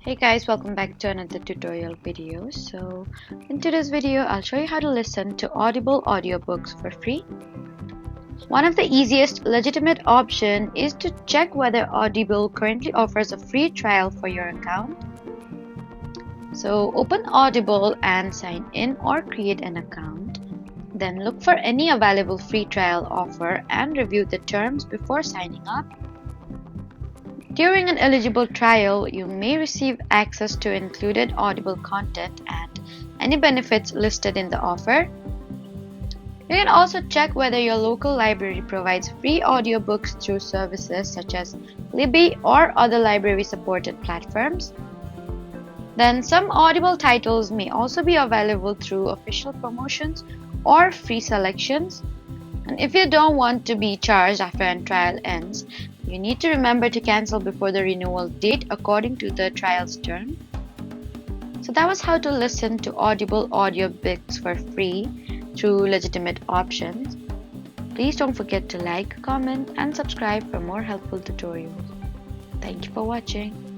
Hey guys, welcome back to another tutorial video. So in today's video, I'll show you how to listen to Audible audiobooks for free. One of the easiest legitimate option is to check whether Audible currently offers a free trial for your account. So open Audible and sign in or create an account. Then look for any available free trial offer and review the terms before signing up. During an eligible trial, you may receive access to included Audible content and any benefits listed in the offer. You can also check whether your local library provides free audiobooks through services such as Libby or other library-supported platforms. Then some Audible titles may also be available through official promotions or free selections. And if you don't want to be charged after a trial ends, you need to remember to cancel before the renewal date according to the trial's term. So that was how to listen to Audible audiobooks for free through legitimate options. Please don't forget to like, comment, and subscribe for more helpful tutorials. Thank you for watching.